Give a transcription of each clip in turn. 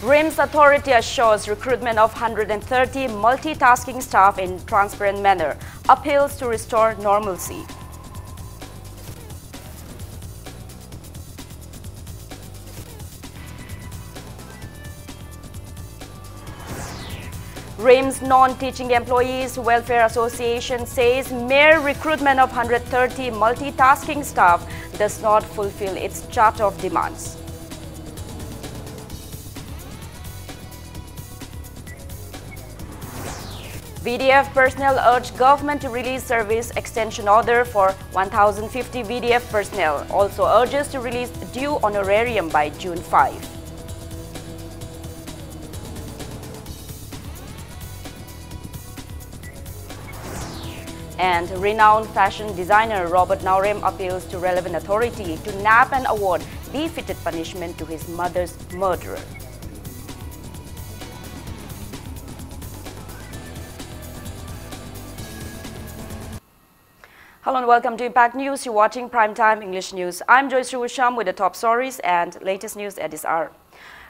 RIMS authority assures recruitment of 130 multitasking staff in transparent manner, appeals to restore normalcy. RIMS Non-Teaching Employees Welfare Association says mere recruitment of 130 multitasking staff does not fulfill its charter of demands. VDF personnel urge government to release service extension order for 1,050 VDF personnel. Also urges to release due honorarium by June 5. And renowned fashion designer Robert Naurem appeals to relevant authority to nab and award befitted punishment to his mother's murderer. Hello and welcome to Impact News. You're watching Primetime English News. I'm Joyce Rusham with the top stories and latest news at this hour.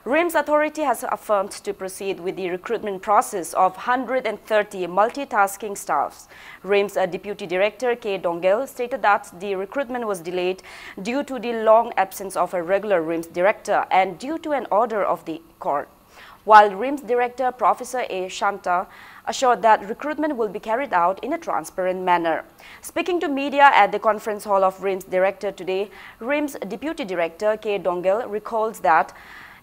RIMS authority has affirmed to proceed with the recruitment process of 130 multitasking staffs. RIMS Deputy Director K. Dongel stated that the recruitment was delayed due to the long absence of a regular RIMS director and due to an order of the court. While RIMS Director Professor A. Shanta assured that recruitment will be carried out in a transparent manner. Speaking to media at the conference hall of RIMS Director today, RIMS Deputy Director K. Dongel recalls that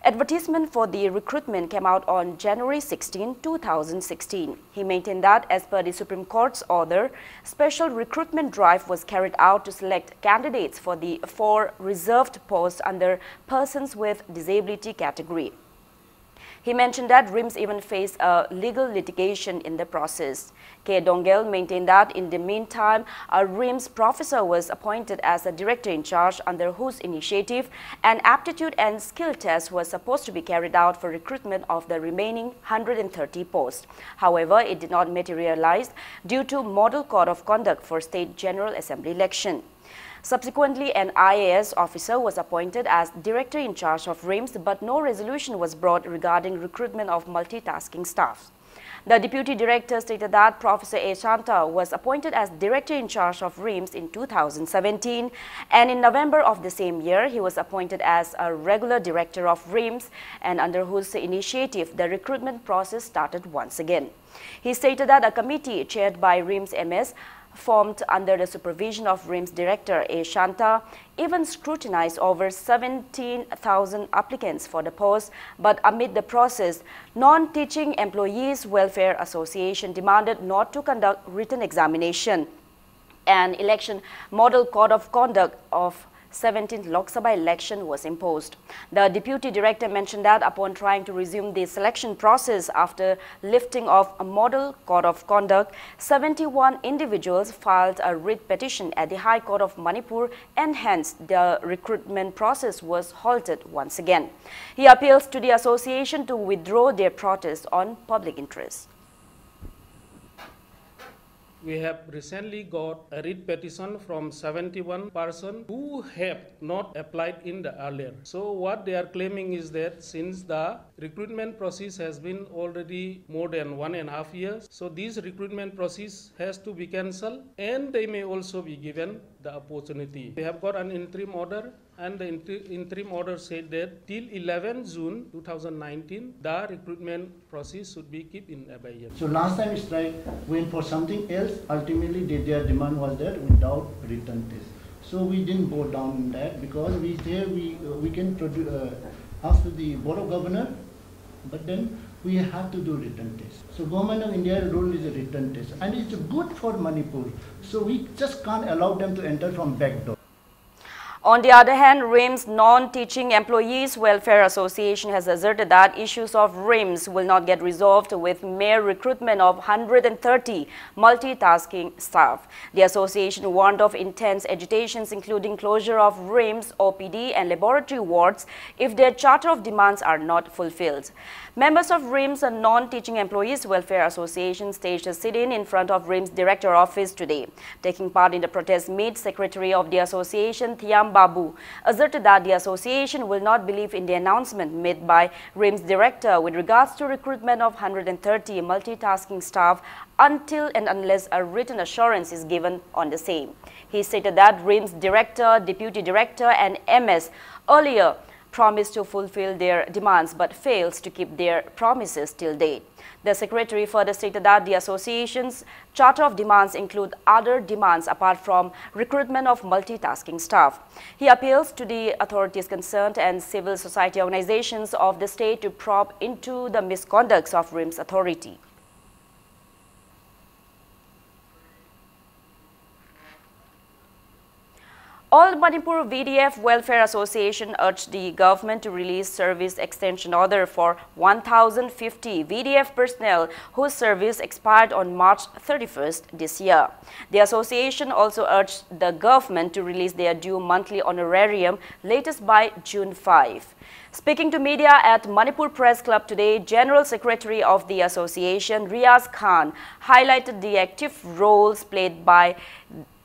advertisement for the recruitment came out on January 16, 2016. He maintained that as per the Supreme Court's order, special recruitment drive was carried out to select candidates for the 4 reserved posts under persons with disability category. He mentioned that RIMS even faced a legal litigation in the process. K. Dongel maintained that in the meantime, a RIMS professor was appointed as a director in charge under whose initiative an aptitude and skill test was supposed to be carried out for recruitment of the remaining 130 posts. However, it did not materialize due to Model Code of Conduct for State General Assembly election. Subsequently, an IAS officer was appointed as director in charge of RIMS, but no resolution was brought regarding recruitment of multitasking staff. The deputy director stated that Professor A. Shanta was appointed as director in charge of RIMS in 2017, and in November of the same year, he was appointed as a regular director of RIMS, and under whose initiative the recruitment process started once again. He stated that a committee chaired by RIMS MS formed under the supervision of RIMS Director A. Shanta even scrutinized over 17,000 applicants for the post, but amid the process, Non-Teaching Employees Welfare Association demanded not to conduct written examination. An election model code of conduct of 17th Lok Sabha election was imposed. The deputy director mentioned that upon trying to resume the selection process after lifting of a model code of conduct, 71 individuals filed a writ petition at the High Court of Manipur, and hence the recruitment process was halted once again. He appeals to the association to withdraw their protest on public interest. We have recently got a writ petition from 71 persons who have not applied in the earlier. So what they are claiming is that since the recruitment process has been already more than 1.5 years, so this recruitment process has to be cancelled and they may also be given the opportunity. We have got an interim order, and the interim order said that till 11 June 2019, the recruitment process should be kept in abeyance. So last time strike went for something else. Ultimately, their demand was that without written test. So we didn't go down on that because we can ask the Board of Governor, but then we have to do written test. So Government of India rule is a written test, and it's good for Manipur. So we just can't allow them to enter from back door. On the other hand, RIMS Non-Teaching Employees Welfare Association has asserted that issues of RIMS will not get resolved with mere recruitment of 130 multitasking staff. The association warned of intense agitations, including closure of RIMS, OPD and laboratory wards if their charter of demands are not fulfilled. Members of RIMS and Non-Teaching Employees Welfare Association staged a sit-in in front of RIMS Director Office today. Taking part in the protest meet, Secretary of the Association Thiam Babu asserted that the association will not believe in the announcement made by RIMS director with regards to recruitment of 130 multitasking staff until and unless a written assurance is given on the same. He stated that RIMS director, deputy director and MS earlier promised to fulfill their demands but fails to keep their promises till date. The secretary further stated that the association's charter of demands include other demands apart from recruitment of multitasking staff. He appeals to the authorities concerned and civil society organizations of the state to probe into the misconducts of RIMS authority. All Manipur VDF Welfare Association urged the government to release service extension order for 1,050 VDF personnel whose service expired on March 31st this year. The association also urged the government to release their due monthly honorarium latest by June 5. Speaking to media at Manipur Press Club today, General Secretary of the association, Riaz Khan, highlighted the active roles played by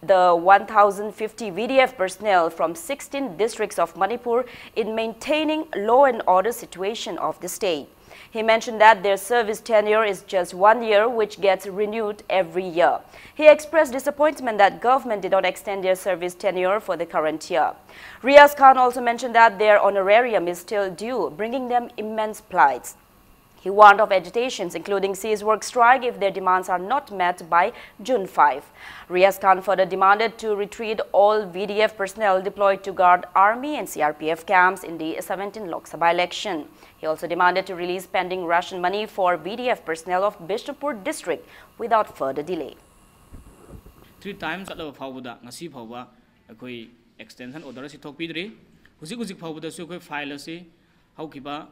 the 1,050 VDF personnel from 16 districts of Manipur in maintaining law and order situation of the state. He mentioned that their service tenure is just 1 year, which gets renewed every year. He expressed disappointment that government did not extend their service tenure for the current year. Riaz Khan also mentioned that their honorarium is still due, bringing them immense plights. He warned of agitations, including cease work strike, if their demands are not met by June 5. Riaz Khan further demanded to retreat all VDF personnel deployed to guard Army and CRPF camps in the 17th Lok Sabha election. He also demanded to release pending ration money for VDF personnel of Bishnupur district without further delay. 3 times at Fawuda, Nasi Fawa, a extension order si Tokpidri, Huzik Fawuda Suko file si, Haukiba.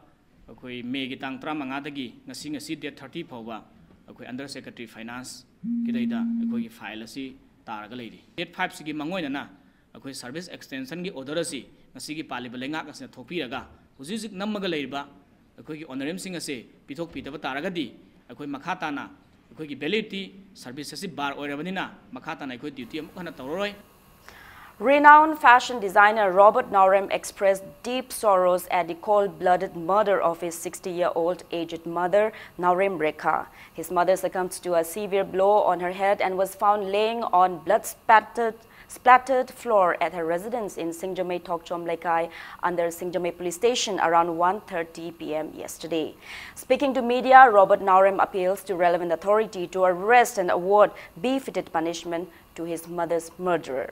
Okay, May Tang Tramangadagi, Nasing a date 30 Pova, okay, Under Secretary Finance, Kidada, a file si Targa lady. 8 pipes gi Mangoina, okay, service extension gi odorasi, Nasigi Palibalenga as a Topiraga, Huzik Namagaleba, a quick honorim singer say, Pitok Pita Taragadi, a quick Makatana, a quick ability, services bar or Ravanina, Makatana, a quick duty of Toroi. Renowned fashion designer Robert Naurem expressed deep sorrows at the cold-blooded murder of his 60-year-old aged mother, Naurem Rekha. His mother succumbed to a severe blow on her head and was found laying on blood-splattered floor at her residence in Singjome Tokchom Lekai under Singjome Police Station around 1:30 p.m. yesterday. Speaking to media, Robert Naurem appeals to relevant authority to arrest and award befitted punishment to his mother's murderer.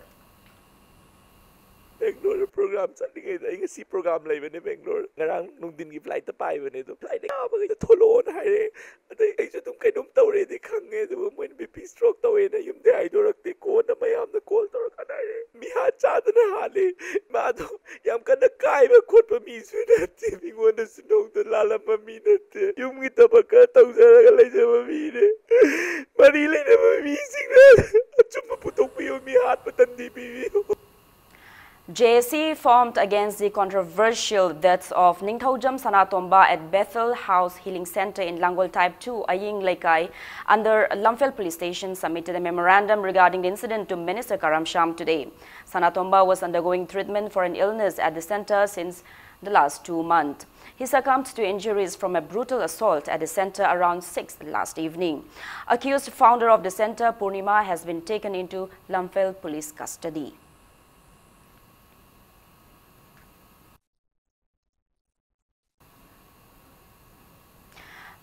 Bangalore program something I see program live in Bangalore. Ngarang nung din gi flight pai when it flight ba tholo on hire I just don't kind of tawre de khange du when BP stroke tawe na yum de I do rakte ko na mayam na call tor ka dai mi ha cha na hale ma do yam kan na kai ba khot ba mi su na ti mi ngon na snog de lala ma mi na te yum gi ta ba ka taw sa ga lai sa ma mi de mari le na ma mi sing na chum putok pi mi hat pa tan di bi JSC formed against the controversial deaths of Ningthaujam Sanatomba at Bethel House Healing Center in Langol Type 2, Aying Lekai, under Lumphel Police Station, submitted a memorandum regarding the incident to Minister Karamsham today. Sanatomba was undergoing treatment for an illness at the center since the last 2 months. He succumbed to injuries from a brutal assault at the center around 6 last evening. Accused founder of the center, Purnima, has been taken into Lumphel police custody.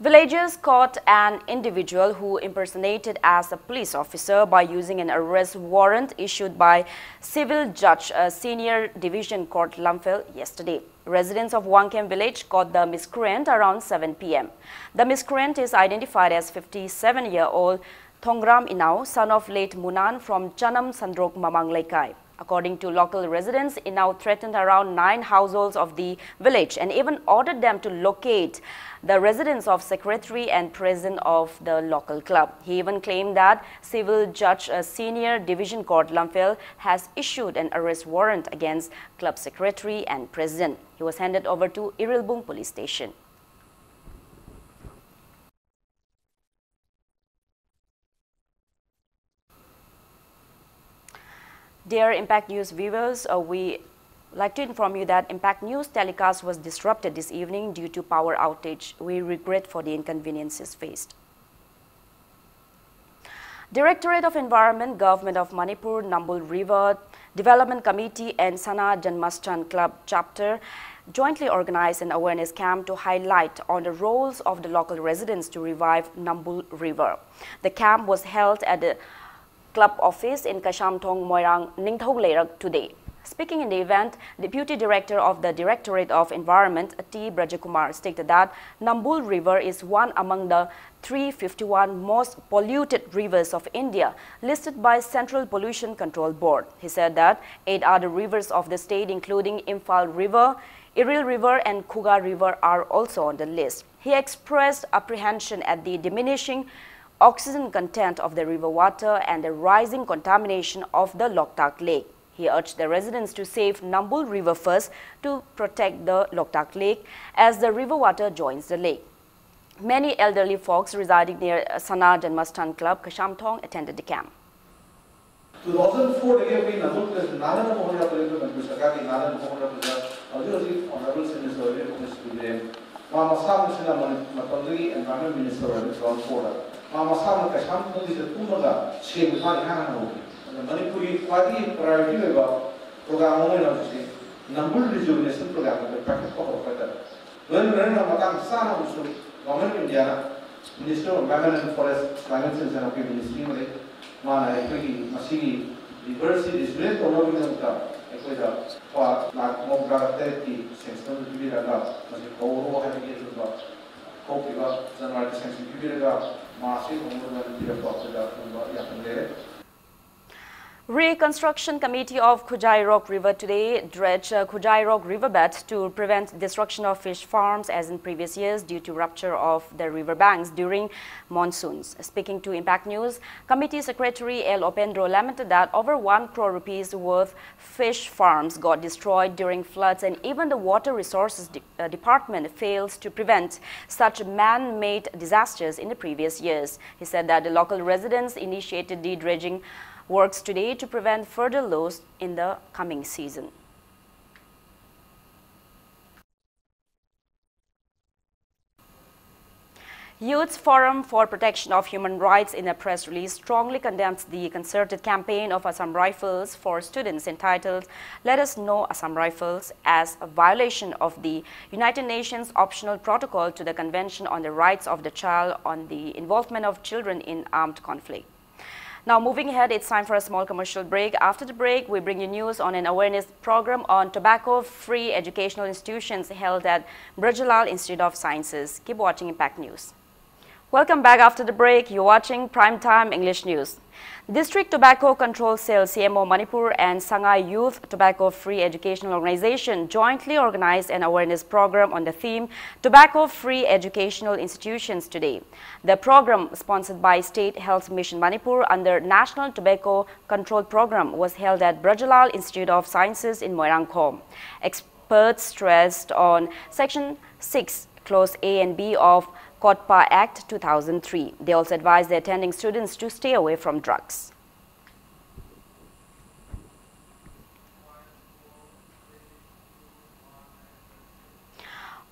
Villagers caught an individual who impersonated as a police officer by using an arrest warrant issued by Civil Judge, Senior Division Court Lumphel yesterday. Residents of Wangkem village caught the miscreant around 7 p.m. The miscreant is identified as 57-year-old Thongram Inau, son of late Munan from Chanam Sandrok Mamang Lekai. According to local residents, Inau threatened around 9 households of the village and even ordered them to locate the residence of secretary and president of the local club. He even claimed that Civil Judge, Senior Division Court Lumphel, has issued an arrest warrant against club secretary and president. He was handed over to Irilbung Police Station. Dear Impact News viewers, we I'd like to inform you that Impact News telecast was disrupted this evening due to power outage. We regret for the inconveniences faced. Directorate of Environment, Government of Manipur, Nambul River Development Committee and Sana Janmastan Club chapter jointly organized an awareness camp to highlight on the roles of the local residents to revive Nambul River. The camp was held at the club office in Kashamthong, Moirang, Ningthau Leirak today. Speaking in the event, Deputy Director of the Directorate of Environment, T. Brajakumar, stated that Nambul River is one among the 351 most polluted rivers of India, listed by Central Pollution Control Board. He said that 8 other rivers of the state, including Imphal River, Iril River and Khuga River, are also on the list. He expressed apprehension at the diminishing oxygen content of the river water and the rising contamination of the Loktak Lake. He urged the residents to save Nambul River first to protect the Loktak Lake as the river water joins the lake. Many elderly folks residing near Sana Janmastan Club, Kashamthong, attended the camp. 2004 we Nambul Nalan Mohora Sakati Nalan Mohora Honorable Senator Mama Sam Sina Matali and Prime Minister Transport. Mama Sam Kashamthong is a Pumaga, Shame Hana. Manipuri Party priority program Nambul rejuvenation program practice when government India Minister of Environment and Forest Climate Change and Ministry Mana Masigi diversity is very promoting Reconstruction Committee of Khujai Rock River today dredged Khujai Rock riverbed to prevent destruction of fish farms as in previous years due to rupture of the riverbanks during monsoons. Speaking to Impact News, Committee Secretary L. Opendro lamented that over 1 crore rupees worth fish farms got destroyed during floods, and even the Water Resources Department fails to prevent such man-made disasters in the previous years. He said that the local residents initiated the dredging works today to prevent further loss in the coming season. Youth Forum for Protection of Human Rights in a press release strongly condemns the concerted campaign of Assam Rifles for students entitled "Let Us Know Assam Rifles" as a violation of the United Nations Optional Protocol to the Convention on the Rights of the Child on the Involvement of Children in Armed Conflict. Now, moving ahead, it's time for a small commercial break. After the break, we bring you news on an awareness program on tobacco-free educational institutions held at Brajalal Institute of Sciences. Keep watching Impact News. Welcome back after the break. You're watching Primetime English News. District Tobacco Control Cell CMO Manipur and Sangai Youth Tobacco Free Educational Organization jointly organized an awareness program on the theme Tobacco Free Educational Institutions today. The program, sponsored by State Health Mission Manipur under National Tobacco Control Program, was held at Brajalal Institute of Sciences in Moirang. Experts stressed on Section 6, Clause A and B of CODPA Act 2003. They also advised the attending students to stay away from drugs.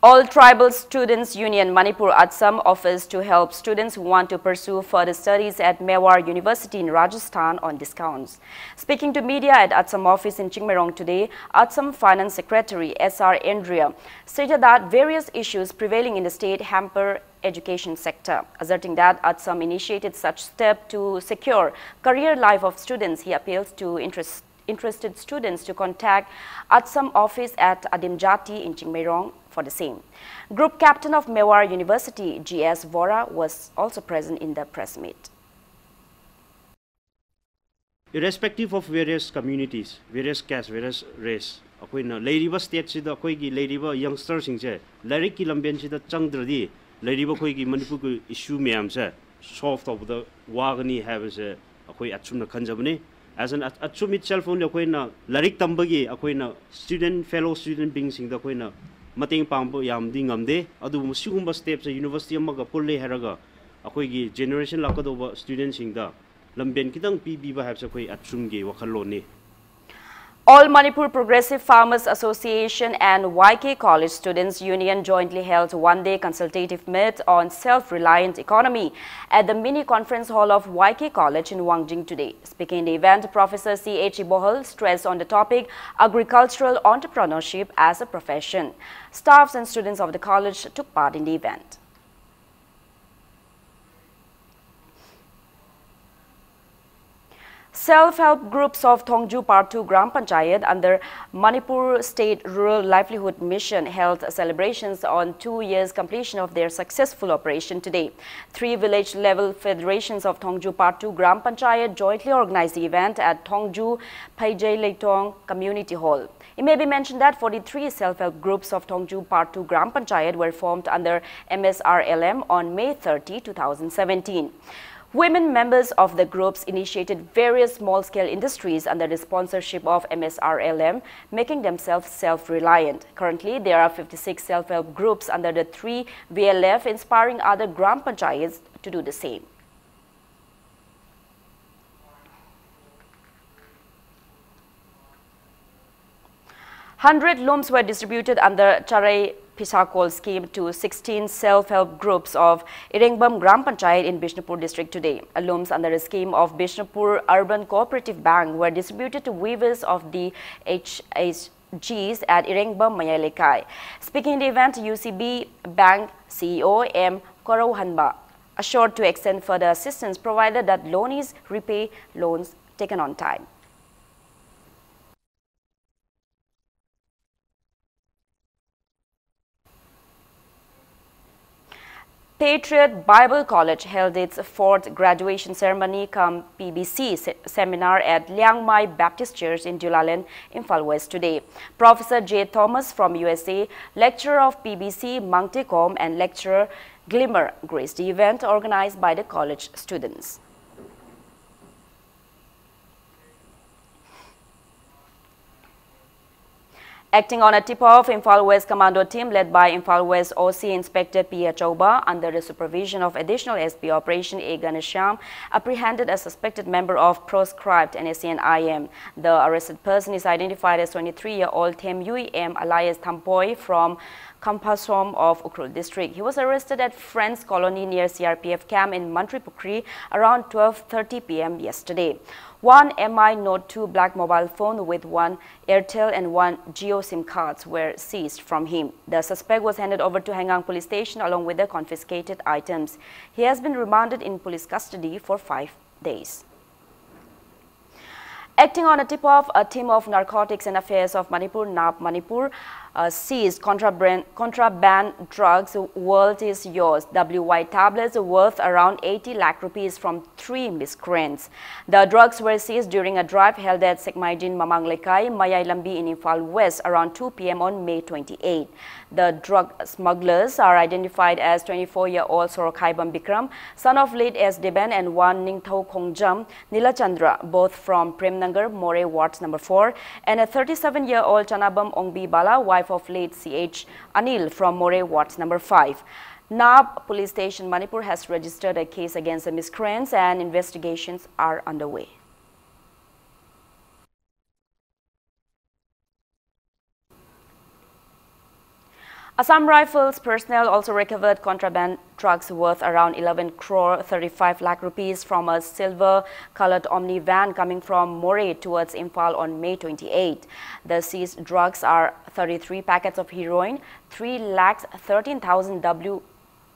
All Tribal Students Union Manipur Assam offers to help students who want to pursue further studies at Mewar University in Rajasthan on discounts. Speaking to media at Assam office in Chingmerong today, Assam Finance Secretary S.R. Andrea stated that various issues prevailing in the state hamper education sector. Asserting that Assam initiated such step to secure career life of students, he appeals to interested students to contact Assam office at Adimjati in Chingmerong for the same. Group Captain of Mewar University, G.S. Vora, was also present in the press meet. Irrespective of various communities, various castes, various race, akoina leiriba state sida akoigi leiriba youngsters singse larik ki lamben sida changdradi leiriba akoigi Manipur ku issue mayam se solve tawda wagani habase akoi achumna khanjabani. As an achum itself only akoina larik tambagi akoina student fellow student being singda akoina mating pambo yam ding ngamde adu musigumba steps university amaga pulle heraga akoigi generation lakadoba students singda lamben kitang pibiba habsa koi achumge wakhaloni. All Manipur Progressive Farmers Association and YK College Students Union jointly held one-day consultative meet on self-reliant economy at the mini conference hall of YK College in Wangjing today. Speaking in the event, Professor C.H. Ibohal stressed on the topic agricultural entrepreneurship as a profession. Staffs and students of the college took part in the event. Self-help groups of Thongju Part 2 Gram Panchayat under Manipur State Rural Livelihood Mission held celebrations on 2 years completion of their successful operation today. 3 village-level federations of Thongju Part 2 Gram Panchayat jointly organized the event at Thongju Paijay Leitong Community Hall. It may be mentioned that 43 self-help groups of Thongju Part 2 Gram Panchayat were formed under MSRLM on May 30, 2017. Women members of the groups initiated various small-scale industries under the sponsorship of MSRLM, making themselves self-reliant. Currently, there are 56 self-help groups under the 3 VLF, inspiring other Gram Panchayats to do the same. Hundred looms were distributed under Charai Pisakol scheme to 16 self-help groups of Irengbam Gram Panchayat in Bishnupur district today. Looms under the scheme of Bishnupur Urban Cooperative Bank were distributed to weavers of the HHGs at Irengbam Mayalekai. Speaking in the event, UCB Bank CEO M. Korauhanba assured to extend further assistance provided that loanees repay loans taken on time. Patriot Bible College held its 4th graduation ceremony cum PBC seminar at Liangmai Baptist Church in Dulaland, Imphal West today. Professor J. Thomas from USA, lecturer of PBC Mangtekom and lecturer Glimmer graced the event organized by the college students. Acting on a tip-off, Imphal West Commando team led by Imphal West OC Inspector P. Chauba under the supervision of Additional SP Operation A. Ganesham apprehended a suspected member of proscribed NACN-IM. The arrested person is identified as 23-year-old Them Yui M. alias Thampoy from Kampasom of Ukrul district. He was arrested at Friends Colony near CRPF camp in Mantripukri around 12:30 p.m. yesterday. One MI Note 2 black mobile phone with 1 Airtel and 1 Jio SIM cards were seized from him. The suspect was handed over to Hengang police station along with the confiscated items. He has been remanded in police custody for 5 days. Acting on a tip-off, a team of Narcotics and Affairs of Manipur, NAP Manipur, seized contraband drugs, World is Yours, WY tablets worth around 80 lakh rupees from 3 miscreants. The drugs were seized during a drive held at Sekmaijin Mamanglekai, Mayailambi in Imphal West around 2 p.m. on May 28. The drug smugglers are identified as 24-year-old Sorokhaibam Bikram, son of late S. Deben and one Ningthau Kongjam Nilachandra, both from Premnagar, More Ward number 4, and a 37-year-old Chanabam Ongbi Bala, wife of late C.H. Anil from More Ward number 5. Nab Police Station, Manipur has registered a case against the miscreants and investigations are underway. Assam Rifles personnel also recovered contraband drugs worth around 11 crore 35 lakh rupees from a silver-colored Omni van coming from More towards Imphal on May 28. The seized drugs are 33 packets of heroin, 3,13,000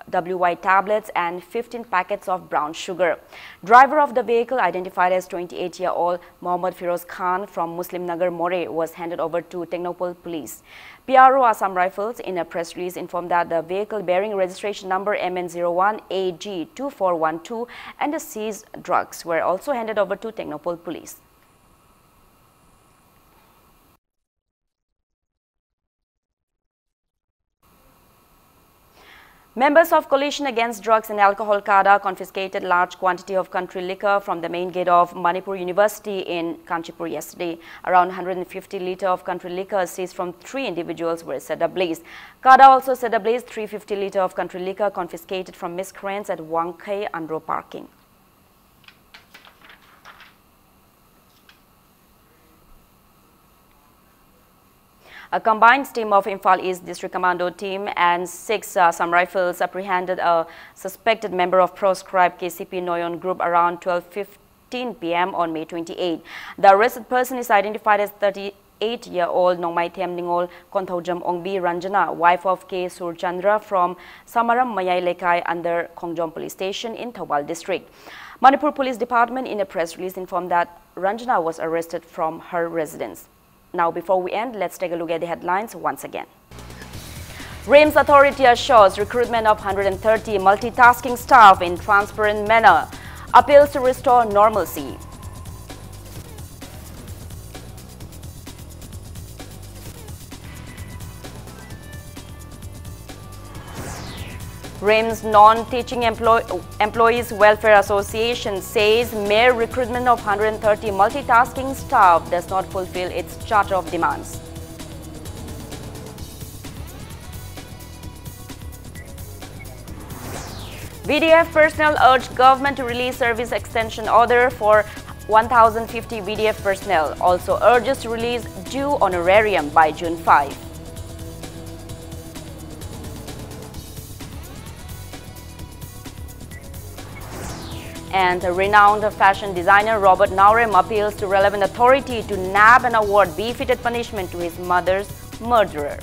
WY tablets and 15 packets of brown sugar. Driver of the vehicle, identified as 28-year-old Mohammad Firoz Khan from Muslim Nagar, More, was handed over to Technopol police. PRO Assam Rifles in a press release informed that the vehicle bearing registration number MN01AG2412 and the seized drugs were also handed over to Technopol police. Members of Coalition Against Drugs and Alcohol CADA confiscated large quantity of country liquor from the main gate of Manipur University in Kanchipur yesterday. Around 150 litre of country liquor seized from 3 individuals were set ablaze. CADA also set ablaze 350 litre of country liquor confiscated from miscreants at Wangkai Andro parking. A combined team of Imphal East District Commando team and 6 Assam Rifles apprehended a suspected member of proscribed KCP Noyon group around 12:15 p.m. on May 28. The arrested person is identified as 38-year-old Nongmai Them Ningol Konthojam Ongbi Ranjana, wife of K. Surchandra from Samaram Mayai Lekai under Khongjom Police Station in Thawal District. Manipur Police Department in a press release informed that Ranjana was arrested from her residence. Now, before we end, let's take a look at the headlines once again. RIMS authority assures recruitment of 130 multitasking staff in transparent manner. Appeals to restore normalcy. RIMS Non-Teaching Employees Welfare Association says mere recruitment of 130 multitasking staff does not fulfill its charter of demands. VDF personnel urged government to release service extension order for 1,050 VDF personnel. Also urges to release due honorarium by June 5. And a renowned fashion designer Robert Naurem appeals to relevant authority to nab and award befitted punishment to his mother's murderer.